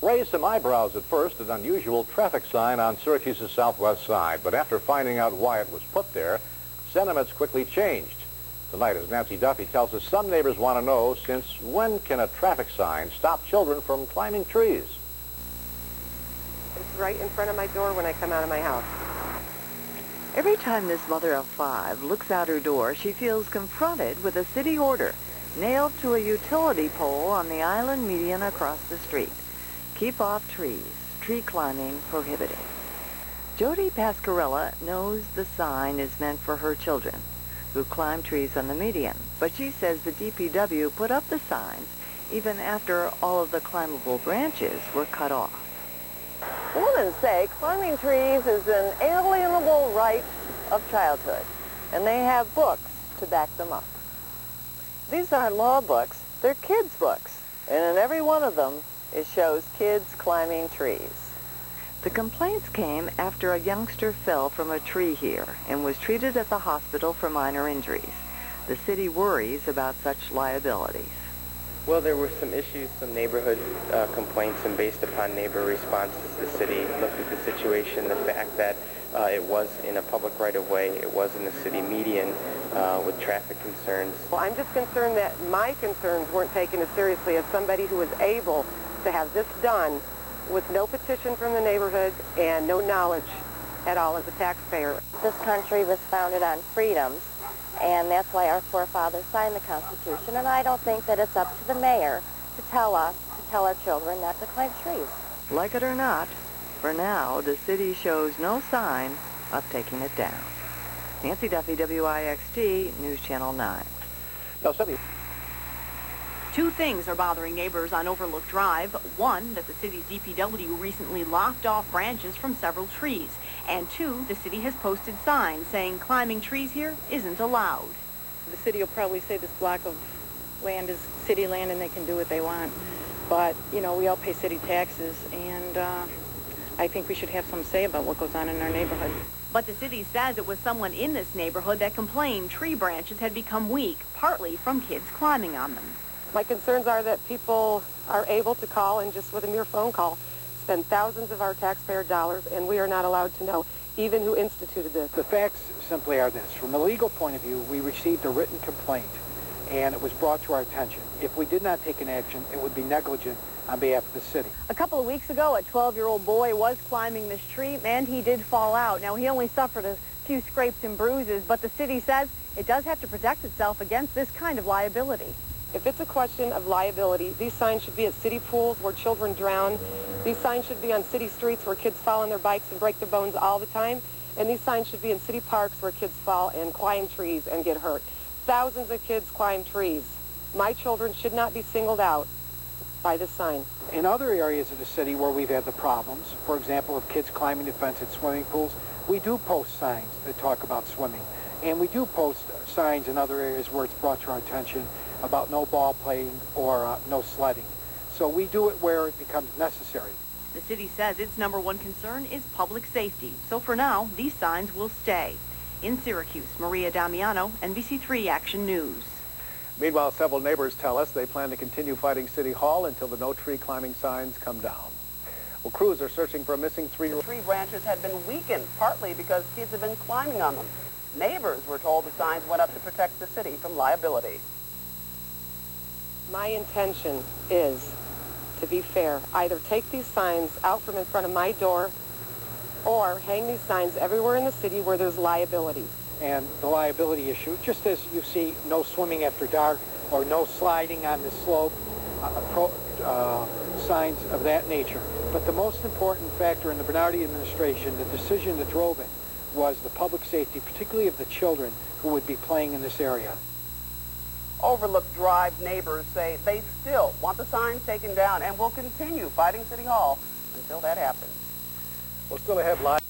Raised some eyebrows at first, an unusual traffic sign on Syracuse's southwest side, but after finding out why it was put there, sentiments quickly changed. Tonight, as Nancy Duffy tells us, some neighbors want to know, since when can a traffic sign stop children from climbing trees? It's right in front of my door when I come out of my house. Every time this mother of 5 looks out her door, she feels confronted with a city order nailed to a utility pole on the island median across the street. Keep off trees. Tree climbing prohibited. Jody Pascarella knows the sign is meant for her children, who climb trees on the median, but she says the DPW put up the signs even after all of the climbable branches were cut off. Women say climbing trees is an alienable right of childhood, and they have books to back them up. These aren't law books, they're kids' books, and in every one of them, it shows kids climbing trees. The complaints came after a youngster fell from a tree here and was treated at the hospital for minor injuries. The city worries about such liabilities. Well, there were some issues, some neighborhood complaints, and based upon neighbor responses, the city looked at the situation, the fact that it was in a public right-of-way, it was in the city median with traffic concerns. Well, I'm just concerned that my concerns weren't taken as seriously as somebody who was able to have this done with no petition from the neighborhood and no knowledge at all as a taxpayer. This country was founded on freedoms, and that's why our forefathers signed the Constitution, and I don't think that it's up to the mayor to tell us, to tell our children not to climb trees. Like it or not, for now, the city shows no sign of taking it down. Nancy Duffy, WIXT, News Channel 9. Now, Cindy. 2 things are bothering neighbors on Overlook Drive. One, that the city's DPW recently lopped off branches from several trees. And 2, the city has posted signs saying climbing trees here isn't allowed. The city will probably say this block of land is city land and they can do what they want. But, you know, we all pay city taxes, and I think we should have some say about what goes on in our neighborhood. But the city says it was someone in this neighborhood that complained tree branches had become weak, partly from kids climbing on them. My concerns are that people are able to call and just with a mere phone call spend thousands of our taxpayer dollars, and we are not allowed to know even who instituted this. The facts simply are this. From a legal point of view, we received a written complaint, and it was brought to our attention. If we did not take an action, it would be negligent on behalf of the city. A couple of weeks ago, a 12-year-old boy was climbing this tree, and he did fall out. Now, he only suffered a few scrapes and bruises, but the city says it does have to protect itself against this kind of liability. If it's a question of liability, these signs should be at city pools where children drown. These signs should be on city streets where kids fall on their bikes and break their bones all the time. And these signs should be in city parks where kids fall and climb trees and get hurt. Thousands of kids climb trees. My children should not be singled out by this sign. In other areas of the city where we've had the problems, for example, of kids climbing the fence at swimming pools, we do post signs that talk about swimming. And we do post signs in other areas where it's brought to our attention about no ball playing or no sledding. So we do it where it becomes necessary. The city says its #1 concern is public safety. So for now, these signs will stay. In Syracuse, Maria Damiano, NBC3 Action News. Meanwhile, several neighbors tell us they plan to continue fighting City Hall until the no tree climbing signs come down. Well, crews are searching for a missing 3-year-old. Tree branches had been weakened, partly because kids have been climbing on them. Neighbors were told the signs went up to protect the city from liability. My intention is, to be fair, either take these signs out from in front of my door or hang these signs everywhere in the city where there's liability. And the liability issue, just as you see no swimming after dark or no sliding on the slope, signs of that nature. But the most important factor in the Bernardi administration, the decision that drove it, was the public safety, particularly of the children who would be playing in this area. Overlook Drive neighbors say they still want the signs taken down and will continue fighting City Hall until that happens. Well, still ahead live.